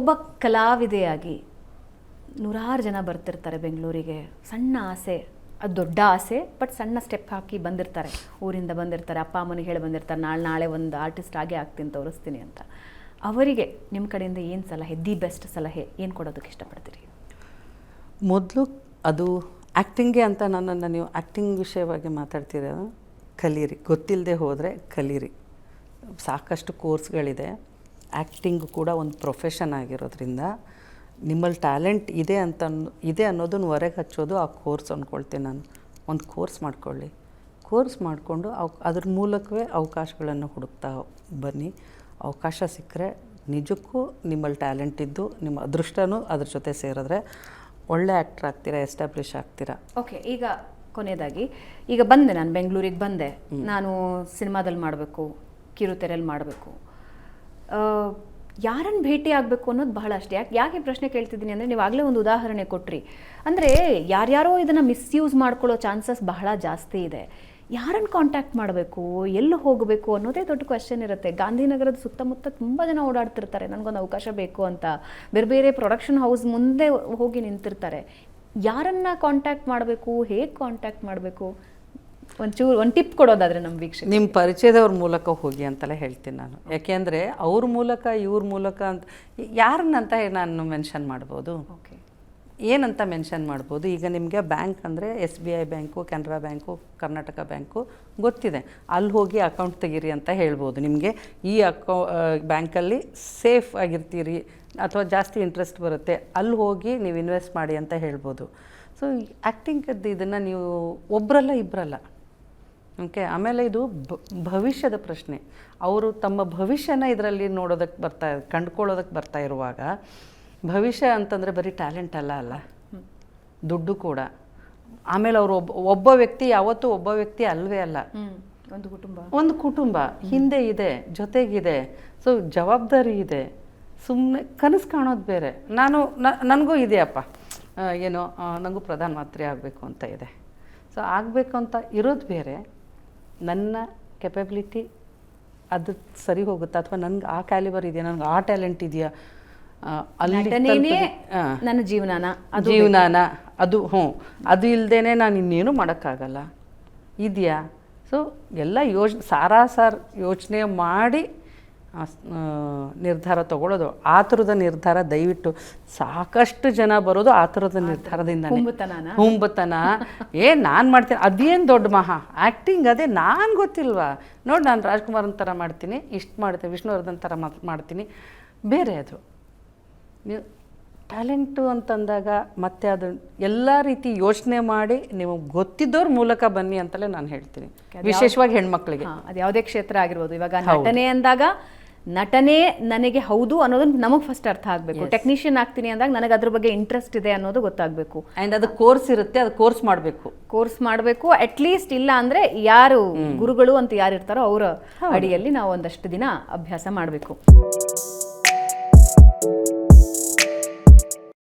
ಒಬ್ಬ ಕಲಾವಿದೆಯಾಗಿ ನೂರಾರು ಜನ ಬರ್ತಿರ್ತಾರೆ ಬೆಂಗಳೂರಿಗೆ. ಸಣ್ಣ ಆಸೆ, ಅದು ದೊಡ್ಡ ಆಸೆ, ಬಟ್ ಸಣ್ಣ ಸ್ಟೆಪ್ ಹಾಕಿ ಬಂದಿರ್ತಾರೆ, ಊರಿಂದ ಬಂದಿರ್ತಾರೆ, ಅಪ್ಪ ಅಮ್ಮನಿಗೆ ಹೇಳಿ ಬಂದಿರ್ತಾರೆ ನಾಳೆ ಒಂದು ಆರ್ಟಿಸ್ಟ್ ಆಗೇ ಆಗ್ತೀನಿ, ತೋರಿಸ್ತೀನಿ ಅಂತ. ಅವರಿಗೆ ನಿಮ್ಮ ಕಡೆಯಿಂದ ಏನು ಸಲಹೆ, ದಿ ಬೆಸ್ಟ್ ಸಲಹೆ ಏನು ಕೊಡೋದಕ್ಕೆ ಇಷ್ಟಪಡ್ತೀರಿ? ಮೊದಲು ಅದು ಆ್ಯಕ್ಟಿಂಗ್ಗೆ ಅಂತ ನನ್ನನ್ನು ನೀವು ಆ್ಯಕ್ಟಿಂಗ್ ವಿಷಯವಾಗಿ ಮಾತಾಡ್ತೀರ, ಕಲೀರಿ. ಗೊತ್ತಿಲ್ಲದೆ ಹೋದರೆ ಕಲೀರಿ. ಸಾಕಷ್ಟು ಕೋರ್ಸ್ಗಳಿದೆ. ಆ್ಯಕ್ಟಿಂಗ್ ಕೂಡ ಒಂದು ಪ್ರೊಫೆಷನ್ ಆಗಿರೋದ್ರಿಂದ ನಿಮ್ಮಲ್ಲಿ ಟ್ಯಾಲೆಂಟ್ ಇದೆ ಅನ್ನೋದನ್ನು ಹೊರಗೆ ಹಚ್ಚೋದು ಆ ಕೋರ್ಸ್ ಅಂದ್ಕೊಳ್ತೀನಿ ನಾನು. ಒಂದು ಕೋರ್ಸ್ ಮಾಡ್ಕೊಳ್ಳಿ. ಕೋರ್ಸ್ ಮಾಡಿಕೊಂಡು ಅದ್ರ ಮೂಲಕವೇ ಅವಕಾಶಗಳನ್ನು ಹುಡುಕ್ತಾ ಬನ್ನಿ. ಅವಕಾಶ ಸಿಕ್ಕರೆ ನಿಜಕ್ಕೂ ನಿಮ್ಮಲ್ಲಿ ಟ್ಯಾಲೆಂಟ್ ಇದ್ದು ನಿಮ್ಮ ಅದೃಷ್ಟನೂ ಅದ್ರ ಜೊತೆ ಸೇರಿದ್ರೆ ಒಳ್ಳೆ ಆ್ಯಕ್ಟ್ರ್ ಆಗ್ತೀರಾ, ಎಸ್ಟಾಬ್ಲಿಷ್ ಆಗ್ತೀರಾ. ಓಕೆ, ಈಗ ಕೊನೆಯದಾಗಿ, ಈಗ ಬಂದೆ, ನಾನು ಬೆಂಗಳೂರಿಗೆ ಬಂದೆ, ನಾನು ಸಿನಿಮಾದಲ್ಲಿ ಮಾಡಬೇಕು, ಕಿರುತೆರೆಯಲ್ಲಿ ಮಾಡಬೇಕು, ಯಾರನ್ನು ಭೇಟಿ ಆಗಬೇಕು ಅನ್ನೋದು ಬಹಳ ಅಷ್ಟೇ. ಯಾಕೆ ಪ್ರಶ್ನೆ ಕೇಳ್ತಿದ್ದೀನಿ ಅಂದರೆ, ನೀವು ಆಗಲೇ ಒಂದು ಉದಾಹರಣೆ ಕೊಟ್ರಿ. ಅಂದರೆ ಯಾರ್ಯಾರೋ ಇದನ್ನು ಮಿಸ್ಯೂಸ್ ಮಾಡ್ಕೊಳ್ಳೋ ಚಾನ್ಸಸ್ ಬಹಳ ಜಾಸ್ತಿ ಇದೆ. ಯಾರನ್ನು ಕಾಂಟ್ಯಾಕ್ಟ್ ಮಾಡಬೇಕು, ಎಲ್ಲಿ ಹೋಗಬೇಕು ಅನ್ನೋದೇ ದೊಡ್ಡ ಕ್ವೆಶ್ಚನ್ ಇರುತ್ತೆ. ಗಾಂಧಿನಗರದ ಸುತ್ತಮುತ್ತ ತುಂಬ ಜನ ಓಡಾಡ್ತಿರ್ತಾರೆ, ನನಗೊಂದು ಅವಕಾಶ ಬೇಕು ಅಂತ. ಬೇರೆ ಬೇರೆ ಪ್ರೊಡಕ್ಷನ್ ಹೌಸ್ ಮುಂದೆ ಹೋಗಿ ನಿಂತಿರ್ತಾರೆ. ಯಾರನ್ನು ಕಾಂಟ್ಯಾಕ್ಟ್ ಮಾಡಬೇಕು, ಹೇಗೆ ಕಾಂಟ್ಯಾಕ್ಟ್ ಮಾಡಬೇಕು, ಒಂದು ಟಿಪ್ ಕೊಡೋದಾದರೆ ನಮ್ಮ ವೀಕ್ಷಕ. ನಿಮ್ಮ ಪರಿಚಯದವ್ರ ಮೂಲಕ ಹೋಗಿ ಅಂತಲೇ ಹೇಳ್ತೀನಿ ನಾನು. ಯಾಕೆಂದರೆ ಅವ್ರ ಮೂಲಕ ಇವ್ರ ಮೂಲಕ ಅಂತ ಯಾರನ್ನಂತ ನಾನು ಮೆನ್ಷನ್ ಮಾಡ್ಬೋದು. ಓಕೆ, ಏನಂತ ಮೆನ್ಷನ್ ಮಾಡ್ಬೋದು. ಈಗ ನಿಮಗೆ ಬ್ಯಾಂಕ್ ಅಂದರೆ SBI bank, Canara bank, Karnataka bank ಗೊತ್ತಿದೆ. ಅಲ್ಲಿ ಹೋಗಿ ಅಕೌಂಟ್ ತೆಗೀರಿ ಅಂತ ಹೇಳ್ಬೋದು. ನಿಮಗೆ ಈ ಬ್ಯಾಂಕಲ್ಲಿ ಸೇಫ್ ಆಗಿರ್ತೀರಿ ಅಥವಾ ಜಾಸ್ತಿ ಇಂಟ್ರೆಸ್ಟ್ ಬರುತ್ತೆ, ಅಲ್ಲಿ ಹೋಗಿ ನೀವು ಇನ್ವೆಸ್ಟ್ ಮಾಡಿ ಅಂತ ಹೇಳ್ಬೋದು. ಸೊ ಆ್ಯಕ್ಟಿಂಗದ್ದು ಇದನ್ನು ನೀವು ಒಬ್ಬರಲ್ಲ ಇಬ್ಬರಲ್ಲ. ಓಕೆ, ಆಮೇಲೆ ಇದು ಭವಿಷ್ಯದ ಪ್ರಶ್ನೆ. ಅವರು ತಮ್ಮ ಭವಿಷ್ಯನ ಇದರಲ್ಲಿ ನೋಡೋದಕ್ಕೆ ಕಂಡುಕೊಳ್ಳೋದಕ್ಕೆ ಬರ್ತಾ ಇರುವಾಗ, ಭವಿಷ್ಯ ಅಂತಂದರೆ ಬರೀ ಟ್ಯಾಲೆಂಟ್ ಅಲ್ಲ, ದುಡ್ಡು ಕೂಡ. ಆಮೇಲೆ ಅವರು ಒಬ್ಬ ವ್ಯಕ್ತಿ ಯಾವತ್ತೂ ಒಬ್ಬ ವ್ಯಕ್ತಿ ಅಲ್ವೇ ಅಲ್ಲ, ಒಂದು ಕುಟುಂಬ ಹಿಂದೆ ಇದೆ, ಜೊತೆಗಿದೆ. ಸೊ ಜವಾಬ್ದಾರಿ ಇದೆ. ಸುಮ್ಮನೆ ಕನಸು ಕಾಣೋದು ಬೇರೆ. ನನಗೂ ಇದೆಯಪ್ಪ, ಏನೋ ನನಗೂ ಪ್ರಧಾನಮಂತ್ರಿ ಆಗಬೇಕು ಅಂತ ಇದೆ. ಸೊ ಆಗಬೇಕು ಅಂತ ಇರೋದು ಬೇರೆ, ನನ್ನ ಕೆಪಬಿಲಿಟಿ ಅದು ಸರಿ ಹೋಗುತ್ತಾ, ಅಥವಾ ನನಗೆ ಆ ಕ್ಯಾಲಿಬರ್ ಇದೆಯಾ, ನನಗೆ ಆ ಟ್ಯಾಲೆಂಟ್ ಇದೆಯಾ, ನನ್ನ ಜೀವನಾನ ಅದು ಅದು ಇಲ್ಲದೇ ನಾನು ಇನ್ನೇನು ಮಾಡೋಕ್ಕಾಗಲ್ಲ ಇದೆಯಾ. ಸೊ ಎಲ್ಲ ಸಾರಾಸಾರ ಯೋಚನೆ ಮಾಡಿ ನಿರ್ಧಾರ ತಗೊಳ್ಳೋದು. ಆ ಥರದ ನಿರ್ಧಾರ ದಯವಿಟ್ಟು, ಸಾಕಷ್ಟು ಜನ ಬರೋದು ಆ ಥರದ ನಿರ್ಧಾರದಿಂದ. ಹುಂಬತನ ನಾನು ಮಾಡ್ತೀನಿ, ಅದೇನು ದೊಡ್ಡ ಆ್ಯಕ್ಟಿಂಗ್ ಅದೇ ನಾನು ಗೊತ್ತಿಲ್ವಾ, ನೋಡಿ ನಾನು ರಾಜ್ಕುಮಾರನ್ ಥರ ಮಾಡ್ತೀನಿ, ಇಷ್ಟು ಮಾಡ್ತೀನಿ, ವಿಷ್ಣುವರ್ಧನ್ ಥರ ಮಾಡ್ತೀನಿ, ಬೇರೆ. ಅದು ನೀವು ಟ್ಯಾಲೆಂಟು ಅಂತಂದಾಗ ಮತ್ತೆ ಅದು ಎಲ್ಲ ರೀತಿ ಯೋಚನೆ ಮಾಡಿ ನೀವು ಗೊತ್ತಿದ್ದವ್ರ ಮೂಲಕ ಬನ್ನಿ ಅಂತಲೇ ನಾನು ಹೇಳ್ತೀನಿ, ವಿಶೇಷವಾಗಿ ಹೆಣ್ಮಕ್ಳಿಗೆ. ಅದು ಯಾವುದೇ ಕ್ಷೇತ್ರ ಆಗಿರ್ಬೋದು. ಇವಾಗ ನಟನೆ ಅಂದಾಗ ನಟನೆ ನನಗೆ ಹೌದು ಅನ್ನೋದನ್ನ ನಮಗೆ ಫಸ್ಟ್ ಅರ್ಥ ಆಗಬೇಕು. ಟೆಕ್ನಿಷಿಯನ್ ಆಗ್ತೀನಿ ಅಂದಾಗ ನನಗೆ ಅದ್ರ ಬಗ್ಗೆ ಇಂಟ್ರೆಸ್ಟ್ ಇದೆ ಅನ್ನೋದು ಗೊತ್ತಾಗಬೇಕು. ಆ್ಯಂಡ್ ಅದು ಕೋರ್ಸ್ ಇರುತ್ತೆ, ಅದು ಕೋರ್ಸ್ ಮಾಡಬೇಕು. ಅಟ್ಲೀಸ್ಟ್ ಇಲ್ಲ ಅಂದರೆ ಯಾರು ಗುರುಗಳು ಅಂತ ಯಾರು ಇರ್ತಾರೋ ಅವರ ಅಡಿಯಲ್ಲಿ ನಾವು ಒಂದಷ್ಟು ದಿನ ಅಭ್ಯಾಸ ಮಾಡಬೇಕು.